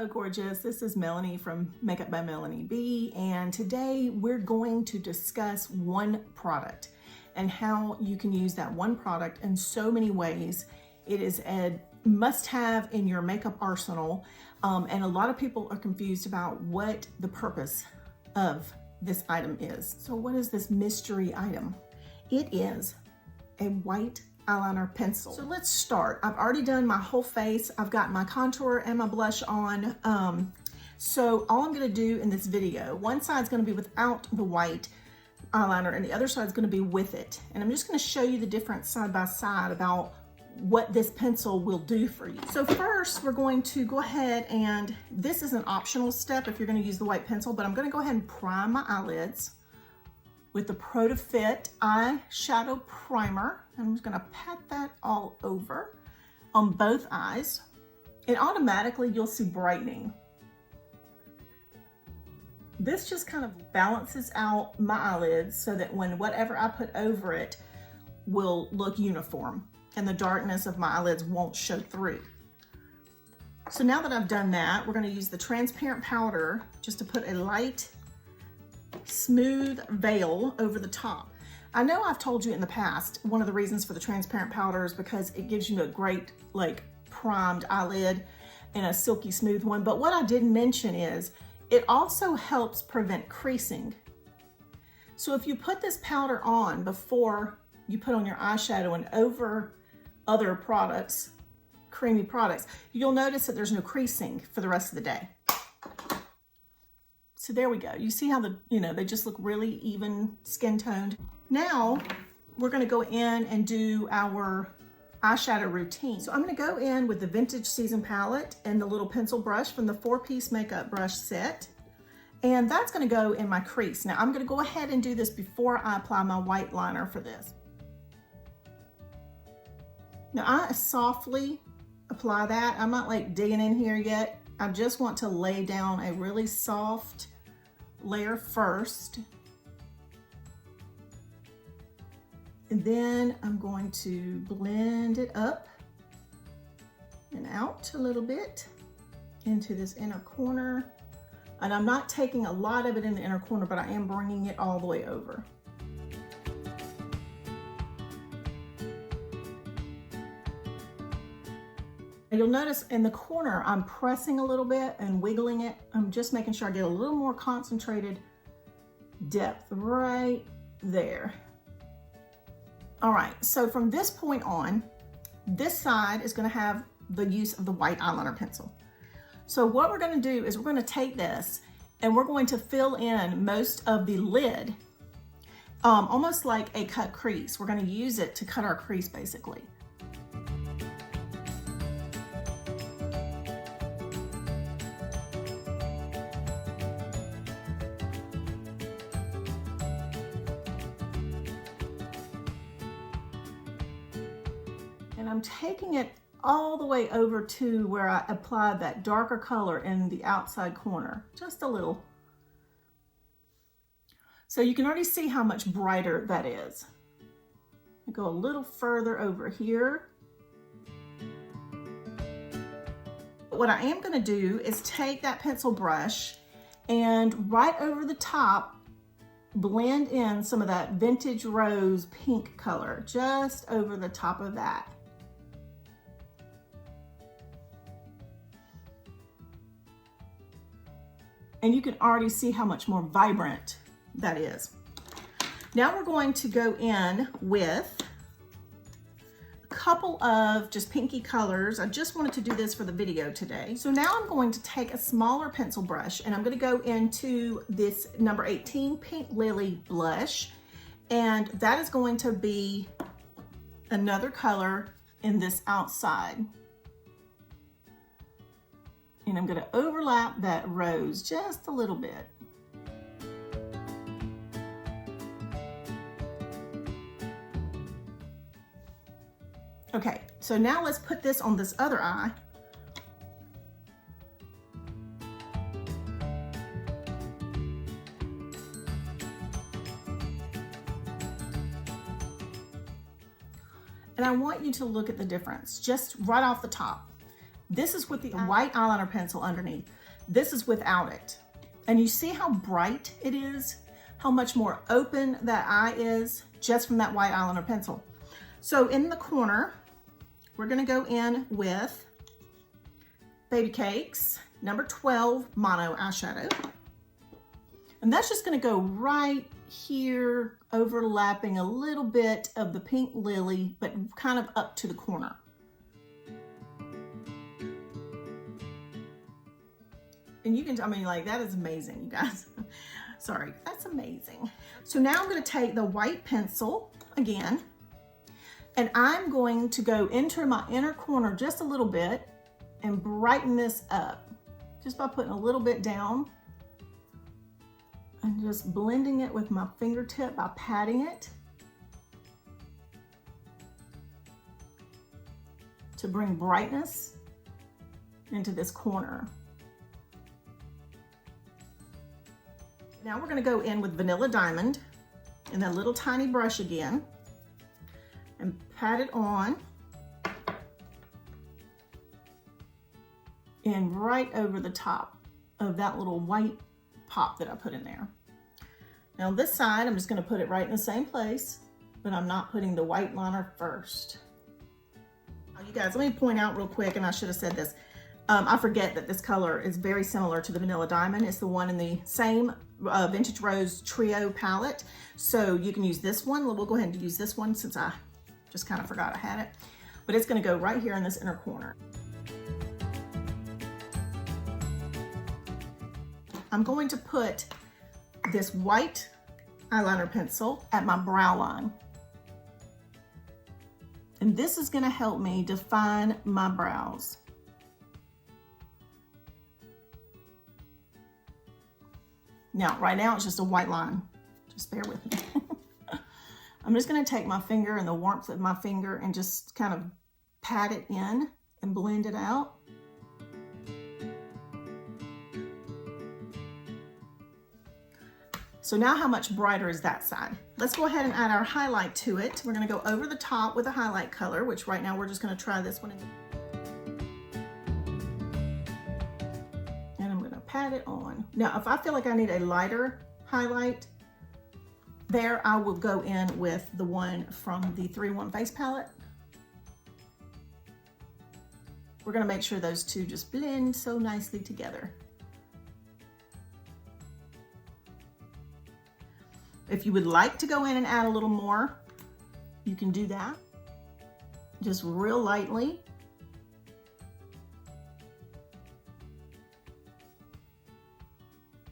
Hello gorgeous, this is Melanie from Makeup by Melanie B, and today we're going to discuss one product and how you can use that one product in so many ways. It is a must-have in your makeup arsenal, and a lot of people are confused about what the purpose of this item is. So what is this mystery item? It is a white eyeliner pencil. So let's start. I've already done my whole face. I've got my contour and my blush on. So all I'm gonna do in this video, one side's gonna be without the white eyeliner and the other side's gonna be with it. And I'm just gonna show you the difference side by side about what this pencil will do for you. So first we're going to go ahead, and this is an optional step if you're gonna use the white pencil, but I'm gonna go ahead and prime my eyelids with the Fit Eyeshadow Primer. I'm just gonna pat that all over on both eyes, and automatically you'll see brightening. This just kind of balances out my eyelids so that when whatever I put over it will look uniform and the darkness of my eyelids won't show through. So now that I've done that, we're gonna use the transparent powder just to put a light, smooth veil over the top. I know I've told you in the past, one of the reasons for the transparent powder is because it gives you a great like primed eyelid and a silky smooth one. But what I didn't mention is it also helps prevent creasing. So if you put this powder on before you put on your eyeshadow and over other products, creamy products, you'll notice that there's no creasing for the rest of the day. So there we go. You see how they just look really even skin toned. Now we're gonna go in and do our eyeshadow routine. So I'm gonna go in with the Vintage Season palette and the little pencil brush from the 4-piece makeup brush set. And that's gonna go in my crease. Now I'm gonna go ahead and do this before I apply my white liner for this. Now I softly apply that. I'm not like digging in here yet. I just want to lay down a really soft layer first. And then I'm going to blend it up and out a little bit into this inner corner. And I'm not taking a lot of it in the inner corner, but I am bringing it all the way over. And you'll notice in the corner, I'm pressing a little bit and wiggling it. I'm just making sure I get a little more concentrated depth right there. All right, so from this point on, this side is gonna have the use of the white eyeliner pencil. So what we're gonna do is we're gonna take this and we're going to fill in most of the lid, almost like a cut crease. We're gonna use it to cut our crease basically. And I'm taking it all the way over to where I applied that darker color in the outside corner, just a little. So you can already see how much brighter that is. I go a little further over here. What I am gonna do is take that pencil brush and right over the top, blend in some of that Vintage Rose pink color, just over the top of that. And you can already see how much more vibrant that is. Now we're going to go in with a couple of just pinky colors. I just wanted to do this for the video today. So now I'm going to take a smaller pencil brush and I'm going to go into this number 18 Pink Lily blush. And that is going to be another color in this outside. And I'm going to overlap that rose just a little bit. Okay, so now let's put this on this other eye. And I want you to look at the difference just right off the top. This is with the white eyeliner pencil underneath. This is without it. And you see how bright it is? How much more open that eye is just from that white eyeliner pencil. So in the corner, we're gonna go in with Baby Cakes, number 12 Mono Eyeshadow. And that's just gonna go right here, overlapping a little bit of the Pink Lily, but kind of up to the corner. And you can, I mean, like, that is amazing, you guys. Sorry, that's amazing. So now I'm gonna take the white pencil again, and I'm going to go into my inner corner just a little bit and brighten this up just by putting a little bit down and just blending it with my fingertip by patting it to bring brightness into this corner. Now we're going to go in with Vanilla Diamond and that little tiny brush again and pat it on and right over the top of that little white pop that I put in there. Now this side, I'm just going to put it right in the same place, but I'm not putting the white liner first. Now, you guys, let me point out real quick, and I should have said this. I forget that this color is very similar to the Vanilla Diamond. It's the one in the same Vintage Rose Trio palette. So you can use this one. We'll go ahead and use this one since I just kind of forgot I had it. But it's going to go right here in this inner corner. I'm going to put this white eyeliner pencil at my brow line. And this is going to help me define my brows. Now, right now it's just a white line. Just bear with me. I'm just going to take my finger and the warmth of my finger and just kind of pat it in and blend it out. So now how much brighter is that side? Let's go ahead and add our highlight to it. We're going to go over the top with a highlight color, which right now we're just going to try this one. And I'm going to pat it on. Now, if I feel like I need a lighter highlight, there I will go in with the one from the 3-in-1 Face Palette. We're going to make sure those two just blend so nicely together. If you would like to go in and add a little more, you can do that. Just real lightly.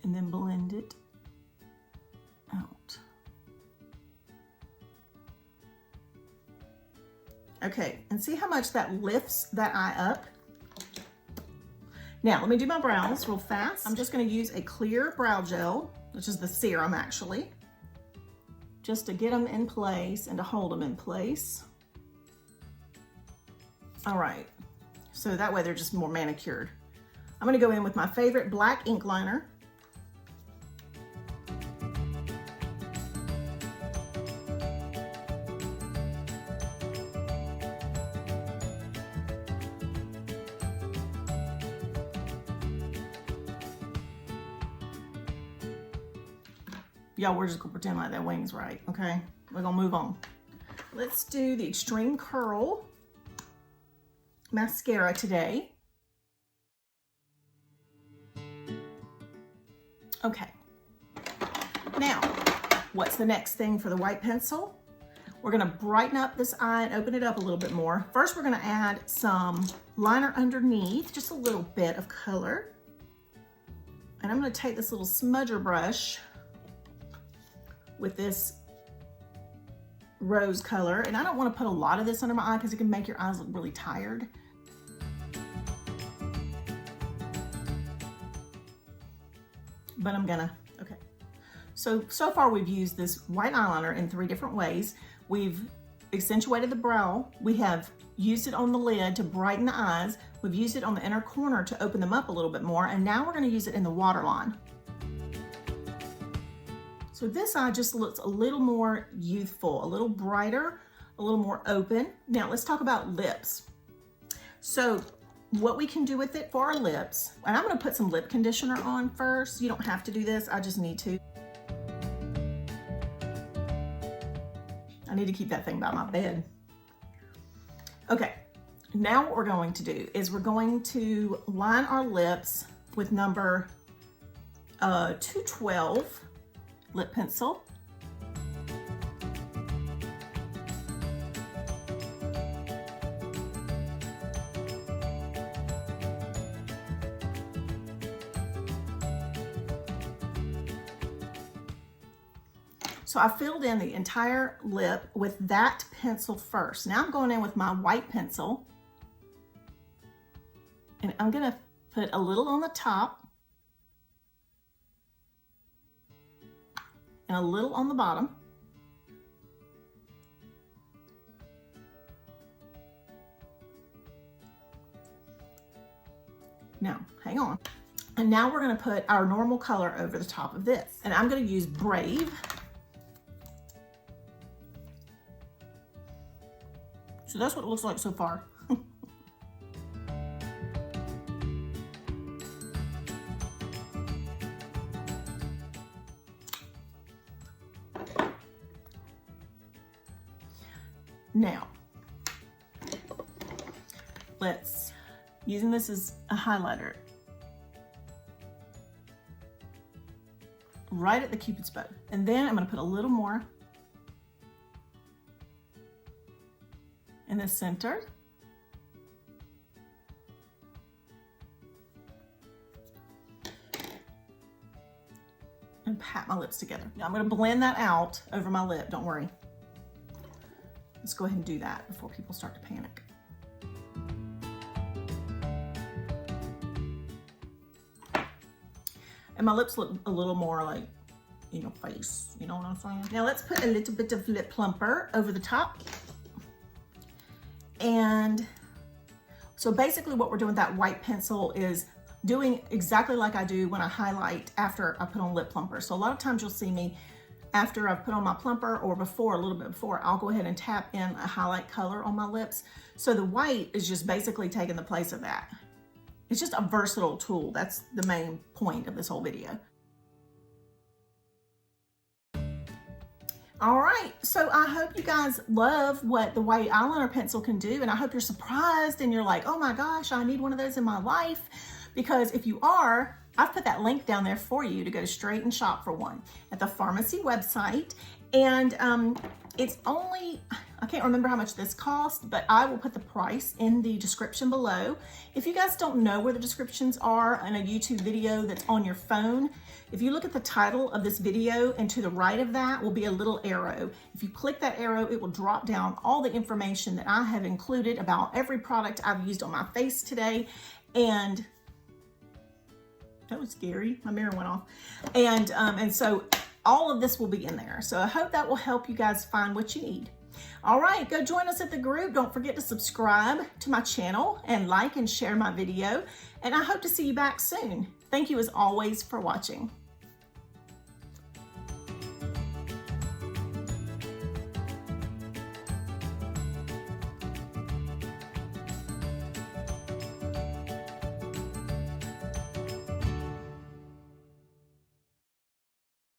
And then blend it out. Okay, and see how much that lifts that eye up? Now, let me do my brows real fast. I'm just gonna use a clear brow gel, which is the Serum actually, just to get them in place and to hold them in place. All right, so that way they're just more manicured. I'm gonna go in with my favorite black ink liner. Y'all, we're just gonna pretend like that wing's right, okay? We're gonna move on. Let's do the Extreme Curl mascara today. Okay. Now, what's the next thing for the white pencil? We're gonna brighten up this eye and open it up a little bit more. First, we're gonna add some liner underneath, just a little bit of color. And I'm gonna take this little smudger brush with this rose color, and I don't want to put a lot of this under my eye because it can make your eyes look really tired. But I'm gonna, okay. So far we've used this white eyeliner in 3 different ways. We've accentuated the brow. We have used it on the lid to brighten the eyes. We've used it on the inner corner to open them up a little bit more, and now we're gonna use it in the waterline. So this eye just looks a little more youthful, a little brighter, a little more open. Now let's talk about lips. So what we can do with it for our lips, and I'm gonna put some lip conditioner on first. You don't have to do this, I just need to. I need to keep that thing by my bed. Okay, now what we're going to do is we're going to line our lips with number 212 lip pencil. So I filled in the entire lip with that pencil first. Now I'm going in with my white pencil, and I'm gonna put a little on the top and a little on the bottom. Now, hang on. And now we're gonna put our normal color over the top of this. And I'm gonna use Brave. So that's what it looks like so far. Now, using this as a highlighter, right at the Cupid's bow. And then I'm gonna put a little more in the center. And pat my lips together. Now I'm gonna blend that out over my lip, don't worry. Let's go ahead and do that before people start to panic. And my lips look a little more like in your face, you know what I'm saying? Now let's put a little bit of lip plumper over the top. And so basically what we're doing with that white pencil is doing exactly like I do when I highlight after I put on lip plumper. So a lot of times you'll see me after I've put on my plumper or before, a little bit before, I'll go ahead and tap in a highlight color on my lips. So the white is just basically taking the place of that. It's just a versatile tool. That's the main point of this whole video. All right, so I hope you guys love what the white eyeliner pencil can do, and I hope you're surprised and you're like, oh my gosh, I need one of those in my life. Because if you are, I've put that link down there for you to go straight and shop for one at the Farmasi website. And it's only, I can't remember how much this cost, but I will put the price in the description below. If you guys don't know where the descriptions are in a YouTube video that's on your phone, if you look at the title of this video and to the right of that will be a little arrow. If you click that arrow, it will drop down all the information that I have included about every product I've used on my face today. And that was scary, my mirror went off. And so all of this will be in there. So I hope that will help you guys find what you need. All right, go join us at the group. Don't forget to subscribe to my channel and like and share my video. And I hope to see you back soon. Thank you as always for watching.